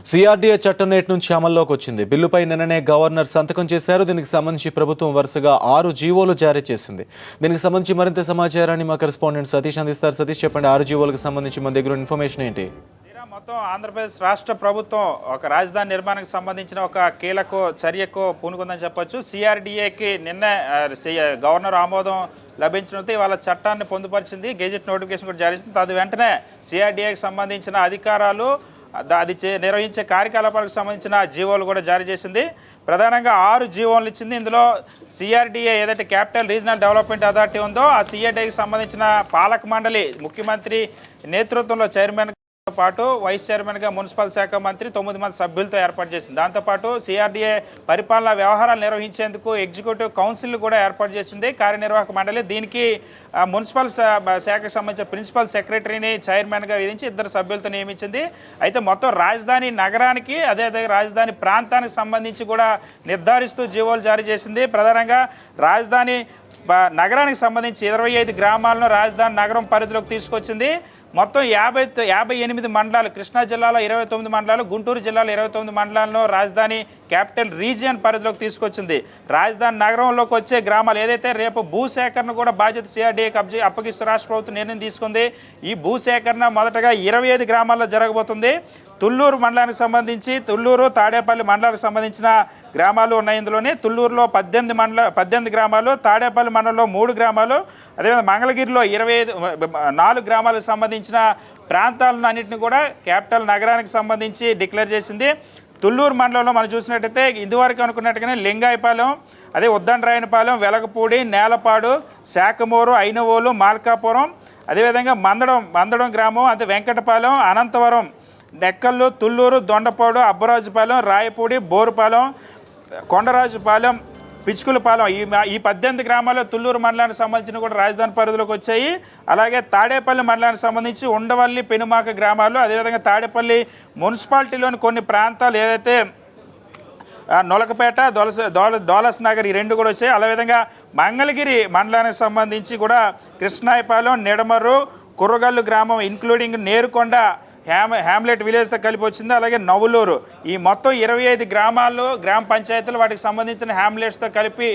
CRDA చట్టం నేటి నుంచి అమల్లోకి వచ్చింది. బిల్లుపై నిన్ననే గవర్నర్ సంతకం చేశారు. దీనికి సంబంధించి ప్రభుత్వం వరుసగా 6 జీవోలు జారీ చేసింది. దీనికి సంబంధించి మరింత సమాచారాన్ని మా కరెస్పాండెంట్ సతీష్ అందిస్తారు. సతీష్, చెప్పండి, 6 జీవోలకు సంబంధించి మన దగ్గర ఇన్ఫర్మేషన్ ఏంటి? మొత్తం ఆంధ్రప్రదేశ్ రాష్ట్ర ప్రభుత్వం ఒక రాజధాని నిర్మాణానికి సంబంధించిన ఒక కీలక చర్యకు పూనుకుందని చెప్పొచ్చు. సిఆర్డీఏకి నిన్న గవర్నర్ ఆమోదం లభించడంతో ఇవాళ చట్టాన్ని పొందుపరిచింది. గెజెట్ నోటిఫికేషన్ కూడా జారీ చేసింది. అది వెంటనే సిఆర్డీఏకి సంబంధించిన అధికారాలు అది నిర్వహించే కార్యకలాపాలకు సంబంధించిన జీవోలు కూడా జారీ చేసింది. ప్రధానంగా 6 జీవోలు ఇచ్చింది. ఇందులో సిఆర్డీఏ ఏదైతే క్యాపిటల్ రీజనల్ డెవలప్మెంట్ అథారిటీ ఉందో ఆ సిఆర్డీఏకి సంబంధించిన పాలక మండలి ముఖ్యమంత్రి నేతృత్వంలో చైర్మన్ పాటు వైస్ చైర్మన్గా మున్సిపల్ శాఖ మంత్రి 9 మంది సభ్యులతో ఏర్పాటు చేసింది. దాంతోపాటు సిఆర్డీఏ పరిపాలనా వ్యవహారాలు నిర్వహించేందుకు ఎగ్జిక్యూటివ్ కౌన్సిల్ కూడా ఏర్పాటు చేసింది కార్యనిర్వాహక మండలి. దీనికి మున్సిపల్ శాఖకు సంబంధించిన ప్రిన్సిపల్ సెక్రటరీని చైర్మన్గా విధించి 2 సభ్యులతో నియమించింది. అయితే మొత్తం రాజధాని నగరానికి అదే రాజధాని ప్రాంతానికి సంబంధించి కూడా నిర్ధారిస్తూ జీవోలు జారీ చేసింది. ప్రధానంగా రాజధాని నగరానికి సంబంధించి 25 గ్రామాలను రాజధాని నగరం పరిధిలోకి తీసుకొచ్చింది. మొత్తం 58 మండలాలు, కృష్ణా జిల్లాలో 29 మండలాలు, గుంటూరు జిల్లాలో 29 మండలాలను రాజధాని క్యాపిటల్ రీజియన్ పరిధిలోకి తీసుకొచ్చింది. రాజధాని నగరంలోకి వచ్చే గ్రామాలు ఏదైతే రేపు భూసేకరణ కూడా బాధ్యత సిఆర్డీఏకి అప్పగిస్తూ రాష్ట్ర ప్రభుత్వం నిర్ణయం తీసుకుంది. ఈ భూసేకరణ మొదటగా 25 గ్రామాల్లో జరగబోతుంది. తుళ్ళూరు మండలానికి సంబంధించి తుళ్ళూరు, తాడేపల్లి మండలానికి సంబంధించిన గ్రామాలు ఉన్నాయి. ఇందులోనే తుళ్ళూరులో 18 గ్రామాలు, తాడేపల్లి మండలంలో 3 గ్రామాలు, అదేవిధంగా మంగళగిరిలో 4 గ్రామాలకు సంబంధించిన ప్రాంతాలను అన్నింటినీ కూడా క్యాపిటల్ నగరానికి సంబంధించి డిక్లేర్ చేసింది. తుళ్ళూరు మండలంలో మనం చూసినట్టయితే ఇదివరకు అనుకున్నట్టుగానే లింగాయపాలెం, అదే ఉద్దండరాయనపాలెం, వెలగపూడి, నేలపాడు, శాఖమూరు, ఐనవోలు, మార్కాపురం, అదేవిధంగా మందడం గ్రామం, అదే వెంకటపాలెం, అనంతవరం, నెక్కల్లు, తుళ్ళూరు, దొండపాడు, అబ్బరాజుపాలెం, రాయపూడి, బోరుపాలెం, కొండరాజుపాలెం, పిచ్చుకులపాలెం, ఈ 18 గ్రామాల్లో తుళ్ళూరు మండలానికి సంబంధించిన కూడా రాజధాని పరిధిలోకి వచ్చాయి. అలాగే తాడేపల్లి మండలానికి సంబంధించి ఉండవల్లి, పెనుమాక గ్రామాలు, అదేవిధంగా తాడేపల్లి మున్సిపాలిటీలోని కొన్ని ప్రాంతాలు ఏదైతే నొలకపేట, డోలస్ నగర్, ఈ 2 కూడా వచ్చాయి. అదేవిధంగా మంగళగిరి మండలానికి సంబంధించి కూడా కృష్ణాయపాలెం, నిడమర్రు, కుర్రగల్లు గ్రామం ఇంక్లూడింగ్ నేరుకొండ, హ్యామ్లెట్ విలేజ్తో కలిపి వచ్చింది. అలాగే నవ్వులూరు, ఈ మొత్తం 25 గ్రామాలు, గ్రామ పంచాయతీలు, వాటికి సంబంధించిన హ్యామ్లెట్స్తో కలిపి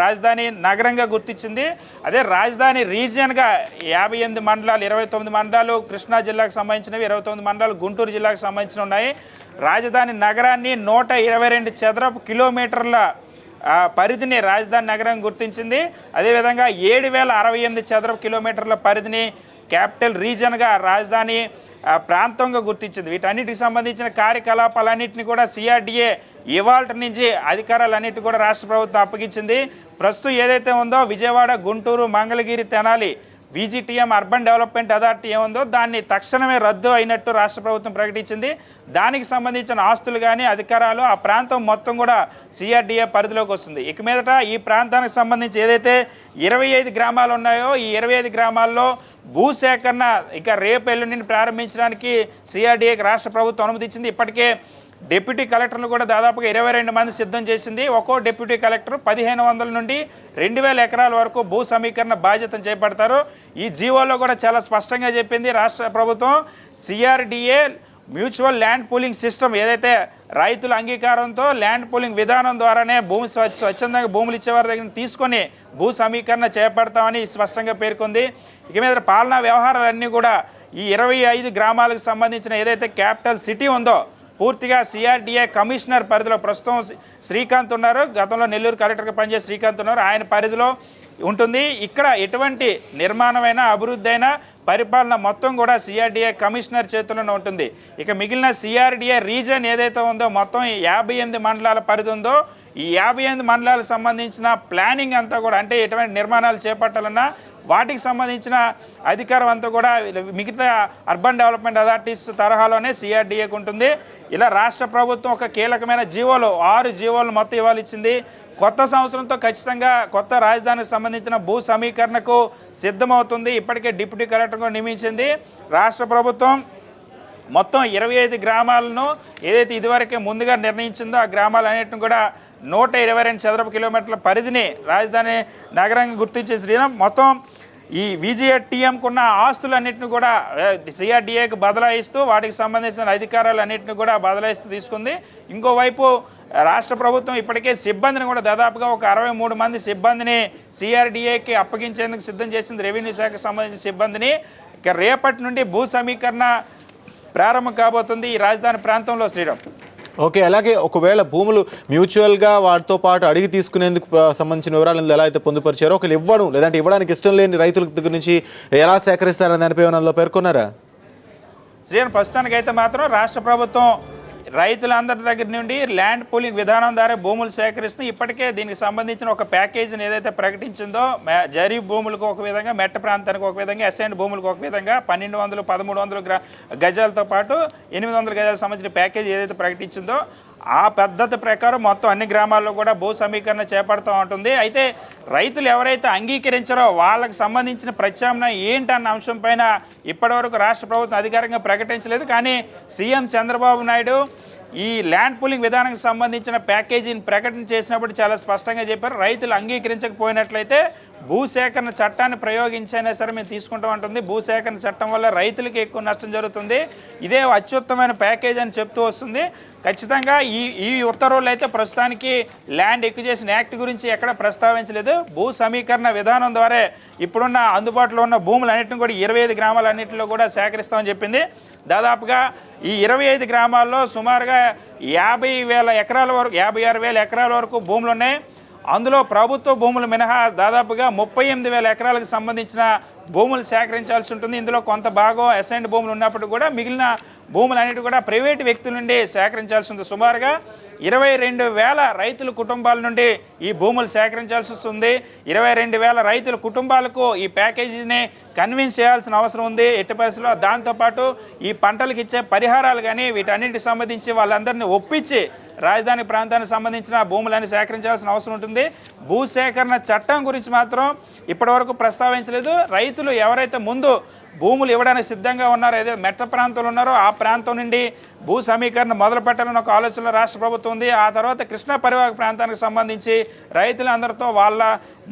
రాజధాని నగరంగా గుర్తించింది. అదే రాజధాని రీజియన్గా 58 మండలాలు, 29 మండలాలు కృష్ణా జిల్లాకు సంబంధించినవి, 29 మండలాలు గుంటూరు జిల్లాకు సంబంధించిన ఉన్నాయి. రాజధాని నగరాన్ని 122 చదరపు కిలోమీటర్ల పరిధిని రాజధాని నగరం గుర్తించింది. అదేవిధంగా 7068 చదరపు కిలోమీటర్ల పరిధిని క్యాపిటల్ రీజన్గా రాజధాని ప్రాంతంగా గుర్తించింది. వీటన్నిటికి సంబంధించిన కార్యకలాపాలన్నింటినీ కూడా సిఆర్డీఏ ఇవాల్టి నుంచి అధికారాలన్నింటినీ కూడా రాష్ట్ర ప్రభుత్వం అప్పగించింది. ప్రస్తుతం ఏదైతే ఉందో Vijayawada, Guntur, Mangalagiri, Tenali VGTM urban development authority ఏముందో దాన్ని తక్షణమే రద్దు అయినట్టు రాష్ట్ర ప్రభుత్వం ప్రకటించింది. దానికి సంబంధించిన ఆస్తులు కానీ అధికారాలు ఆ ప్రాంతం మొత్తం కూడా సిఆర్డీఏ పరిధిలోకి వస్తుంది. ఇక మీదట ఈ ప్రాంతానికి సంబంధించి ఏదైతే 25 గ్రామాలు ఉన్నాయో ఈ 25 గ్రామాల్లో భూసేకరణ ఇక రేపు ఎల్లుండిని ప్రారంభించడానికి సిఆర్డీఏకి రాష్ట్ర ప్రభుత్వం అనుమతించింది. ఇప్పటికే డిప్యూటీ కలెక్టర్లు కూడా దాదాపుగా 22 మంది సిద్ధం చేసింది. ఒక్కో డిప్యూటీ కలెక్టర్ 1500 నుండి 2000 ఎకరాల వరకు భూ సమీకరణ బాధ్యతను చేపడతారు. ఈ జీవోలో కూడా చాలా స్పష్టంగా చెప్పింది రాష్ట్ర ప్రభుత్వం. CRDA mutual land pooling system ఏదైతే రైతుల అంగీకారంతో ల్యాండ్ పూలింగ్ విధానం ద్వారానే భూమి స్వచ్ఛందంగా భూములు ఇచ్చేవారి దగ్గర తీసుకొని భూ సమీకరణ చేపడతామని స్పష్టంగా పేర్కొంది. ఇక మీద పాలనా వ్యవహారాలన్నీ కూడా ఈ 25 గ్రామాలకు సంబంధించిన ఏదైతే క్యాపిటల్ సిటీ ఉందో పూర్తిగా సిఆర్డీఏ కమిషనర్ పరిధిలో ప్రస్తుతం శ్రీకాంత్ ఉన్నారు, గతంలో నెల్లూరు కలెక్టర్గా పనిచేసే శ్రీకాంత్ ఉన్నారు, ఆయన పరిధిలో ఉంటుంది. ఇక్కడ ఎటువంటి నిర్మాణమైన అభివృద్ధి అయినా పరిపాలన మొత్తం కూడా సిఆర్డీఏ కమిషనర్ చేతుల్లోనే ఉంటుంది. ఇక మిగిలిన సిఆర్డీఏ రీజన్ ఏదైతే ఉందో మొత్తం 58 మండలాల పరిధి ఉందో ఈ 58 మండలాలకు సంబంధించిన ప్లానింగ్ అంతా కూడా అంటే ఎటువంటి నిర్మాణాలు చేపట్టాలన్నా వాటికి సంబంధించిన అధికారం అంతా కూడా మిగతా అర్బన్ డెవలప్మెంట్ అథారిటీస్ తరహాలోనే సిఆర్డీఏకి ఉంటుంది. ఇలా రాష్ట్ర ప్రభుత్వం ఒక కీలకమైన జీవోలు 6 జీవోలు మొత్తం ఇవ్వాలి ఇచ్చింది. కొత్త సంవత్సరంతో ఖచ్చితంగా కొత్త రాజధానికి సంబంధించిన భూ సమీకరణకు సిద్ధమవుతుంది. ఇప్పటికే డిప్యూటీ కలెక్టర్గా నియమించింది రాష్ట్ర ప్రభుత్వం. మొత్తం 25 గ్రామాలను ఏదైతే ఇదివరకే ముందుగా నిర్ణయించిందో ఆ గ్రామాలన్నింటిని కూడా 122 చదరపు కిలోమీటర్ల పరిధిని రాజధాని నగరంగా గుర్తించే శ్రీరామ్ మొత్తం ఈ విజిఏటీఎంకు ఉన్న ఆస్తులన్నింటిని కూడా సిఆర్డిఏకి బదలాయిస్తూ వాటికి సంబంధించిన అధికారాలన్నింటిని కూడా బదలాయిస్తూ తీసుకుంది. ఇంకోవైపు రాష్ట్ర ప్రభుత్వం ఇప్పటికే సిబ్బందిని కూడా దాదాపుగా ఒక 63 మంది సిబ్బందిని సిఆర్డిఏకి అప్పగించేందుకు సిద్ధం చేసింది. రెవెన్యూ శాఖకు సంబంధించిన సిబ్బందిని. ఇక రేపటి నుండి భూ సమీకరణ ప్రారంభం కాబోతుంది ఈ రాజధాని ప్రాంతంలో. శ్రీరామ్, ఓకే, అలాగే ఒకవేళ భూములు మ్యూచువల్గా వాటితో పాటు అడిగి తీసుకునేందుకు సంబంధించిన వివరాలను ఎలా అయితే పొందుపరిచారో ఒకరు ఇవ్వడం లేదంటే ఇవ్వడానికి ఇష్టం లేని రైతుల దగ్గర నుంచి ఎలా సేకరిస్తారని దానిపై అందులో పేర్కొన్నారా? శ్రీరామ్, ప్రస్తుతానికైతే మాత్రం రాష్ట్ర ప్రభుత్వం రైతులందరి దగ్గర నుండి ల్యాండ్ పూలింగ్ విధానం ద్వారా భూములు సేకరిస్తుంది. ఇప్పటికే దీనికి సంబంధించిన ఒక ప్యాకేజీని ఏదైతే ప్రకటించిందో జరీ భూములకు ఒక విధంగా, మెట్ట ప్రాంతానికి ఒక విధంగా, అసైన్డ్ భూములకు ఒక విధంగా 1200, 1300 గజాలతో పాటు 800 గజాలకు సంబంధించిన ప్యాకేజీ ఏదైతే ప్రకటించిందో ఆ పద్ధతి ప్రకారం మొత్తం అన్ని గ్రామాల్లో కూడా భూ సమీకరణ చేపడుతూ ఉంటుంది. అయితే రైతులు ఎవరైతే అంగీకరించారో వాళ్ళకి సంబంధించిన ప్రత్యామ్నాయం ఏంటన్న అంశం పైన ఇప్పటివరకు రాష్ట్ర ప్రభుత్వం అధికారికంగా ప్రకటించలేదు. కానీ సీఎం చంద్రబాబు నాయుడు ఈ ల్యాండ్ పూలింగ్ విధానానికి సంబంధించిన ప్యాకేజీని ప్రకటన చేసినప్పుడు చాలా స్పష్టంగా చెప్పారు, రైతులు అంగీకరించకపోయినట్లయితే భూసేకరణ చట్టాన్ని ప్రయోగించైనా సరే మేము తీసుకుంటాం అంటుంది. భూసేకరణ చట్టం వల్ల రైతులకి ఎక్కువ నష్టం జరుగుతుంది, ఇదే అత్యుత్తమైన ప్యాకేజ్ అని చెప్తూ వస్తుంది. ఖచ్చితంగా ఈ ఉత్తర్వులు అయితే ప్రస్తుతానికి ల్యాండ్ ఎక్విజిషన్ యాక్ట్ గురించి ఎక్కడ ప్రస్తావించలేదు. భూ సమీకరణ విధానం ద్వారా ఇప్పుడున్న అందుబాటులో ఉన్న భూములన్నింటినీ కూడా 25 గ్రామాలన్నింటిలో కూడా సేకరిస్తామని చెప్పింది. దాదాపుగా ఈ 25 గ్రామాల్లో సుమారుగా 50,000 ఎకరాల వరకు, 56,000 ఎకరాల వరకు భూములు ఉన్నాయి. అందులో ప్రభుత్వ భూములు మినహా దాదాపుగా 38,000 ఎకరాలకు సంబంధించిన భూములు సేకరించాల్సి ఉంటుంది. ఇందులో కొంత భాగం అసైన్డ్ భూములు ఉన్నప్పుడు కూడా మిగిలిన భూములన్నిటి కూడా ప్రైవేటు వ్యక్తుల నుండి సేకరించాల్సి ఉంది. సుమారుగా 22,000 రైతుల కుటుంబాల నుండి ఈ భూములు సేకరించాల్సి వస్తుంది. 22,000 రైతుల కుటుంబాలకు ఈ ప్యాకేజీని కన్విన్స్ చేయాల్సిన అవసరం ఉంది ఎట్టి పరిస్థితుల్లో. దాంతోపాటు ఈ పంటలకు ఇచ్చే పరిహారాలు కానీ వీటన్నిటికి సంబంధించి వాళ్ళందరినీ ఒప్పించి రాజధాని ప్రాంతానికి సంబంధించిన భూములన్నీ సేకరించాల్సిన అవసరం ఉంటుంది. భూసేకరణ చట్టం గురించి మాత్రం ఇప్పటివరకు ప్రస్తావించలేదు. రైతులు ఎవరైతే ముందు భూములు ఇవ్వడానికి సిద్ధంగా ఉన్నారో, ఏదైతే మెట్ట ప్రాంతంలో ఉన్నారో ఆ ప్రాంతం నుండి భూ సమీకరణ మొదలు పెట్టాలని ఒక ఆలోచనలో రాష్ట్ర ప్రభుత్వం ఉంది. ఆ తర్వాత కృష్ణా పరివాహక ప్రాంతానికి సంబంధించి రైతులందరితో వాళ్ళ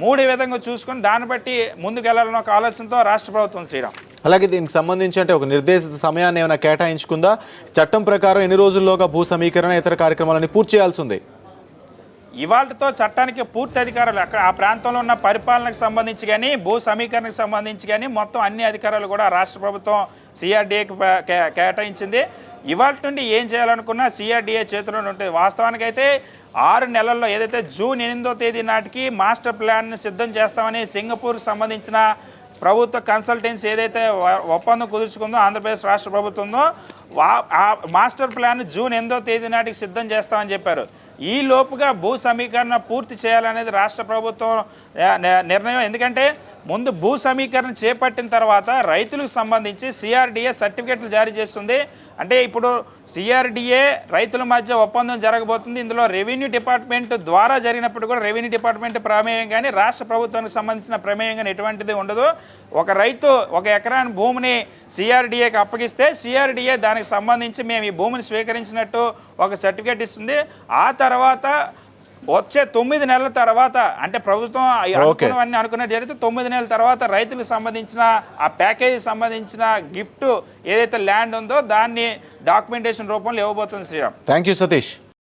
మూడు విధంగా చూసుకొని దాన్ని బట్టి ముందుకు వెళ్ళాలని ఒక ఆలోచనతో రాష్ట్ర ప్రభుత్వం. శ్రీరామ్, అలాగే దీనికి సంబంధించి అంటే ఒక నిర్దేశిత సమయాన్ని ఏమైనా కేటాయించుకుందా? చట్టం ప్రకారం ఎన్ని రోజుల్లోగా భూ సమీకరణ ఇతర కార్యక్రమాలని పూర్తి చేయాల్సి ఉంది? ఇవాళతో చట్టానికి పూర్తి అధికారాలు అక్కడ ఆ ప్రాంతంలో ఉన్న పరిపాలనకు సంబంధించి కానీ భూ సమీకరణకు సంబంధించి కానీ మొత్తం అన్ని అధికారాలు కూడా రాష్ట్ర ప్రభుత్వం సిఆర్డిఏకి కేటాయించింది. ఇవాళ నుండి ఏం చేయాలనుకున్నా సిఆర్డిఏ చేతిలోనే ఉంటుంది. వాస్తవానికైతే 6 నెలల్లో ఏదైతే జూన్ 8వ తేదీ నాటికి మాస్టర్ ప్లాన్ని సిద్ధం చేస్తామని సింగపూర్కి సంబంధించిన ప్రభుత్వ కన్సల్టెన్సీ ఏదైతే ఒప్పందం కుదుర్చుకుందో ఆంధ్రప్రదేశ్ రాష్ట్ర ప్రభుత్వంలో ఆ మాస్టర్ ప్లాన్ జూన్ 8వ తేదీ నాటికి సిద్ధం చేస్తామని చెప్పారు. ఈ లోపుగా భూ సమీకరణ పూర్తి చేయాలనేది రాష్ట్ర ప్రభుత్వం నిర్ణయం. ఎందుకంటే ముందు భూ సమీకరణ చేపట్టిన తర్వాత రైతులకు సంబంధించి సిఆర్డిఏ సర్టిఫికెట్లు జారీ చేస్తుంది. అంటే ఇప్పుడు సిఆర్డిఏ రైతుల మధ్య ఒప్పందం జరగబోతుంది. ఇందులో రెవెన్యూ డిపార్ట్మెంట్ ద్వారా జరిగినప్పుడు కూడా రెవెన్యూ డిపార్ట్మెంట్ ప్రమేయం కానీ రాష్ట్ర ప్రభుత్వానికి సంబంధించిన ప్రమేయం కానీ ఎటువంటిది ఉండదు. ఒక రైతు 1 ఎకరాన్ని భూమిని సిఆర్డిఏకి అప్పగిస్తే సిఆర్డిఏ దానికి సంబంధించి మేము ఈ భూమిని స్వీకరించినట్టు ఒక సర్టిఫికేట్ ఇస్తుంది. ఆ తర్వాత వచ్చే 9 నెలల తర్వాత, అంటే ప్రభుత్వం అనుకున్నట్టు జరిగితే 9 నెలల తర్వాత రైతులకు సంబంధించిన ఆ ప్యాకేజీ సంబంధించిన గిఫ్ట్ ఏదైతే ల్యాండ్ ఉందో దాన్ని డాక్యుమెంటేషన్ రూపంలో ఇవ్వబోతుంది. Sriram, thank you Satish.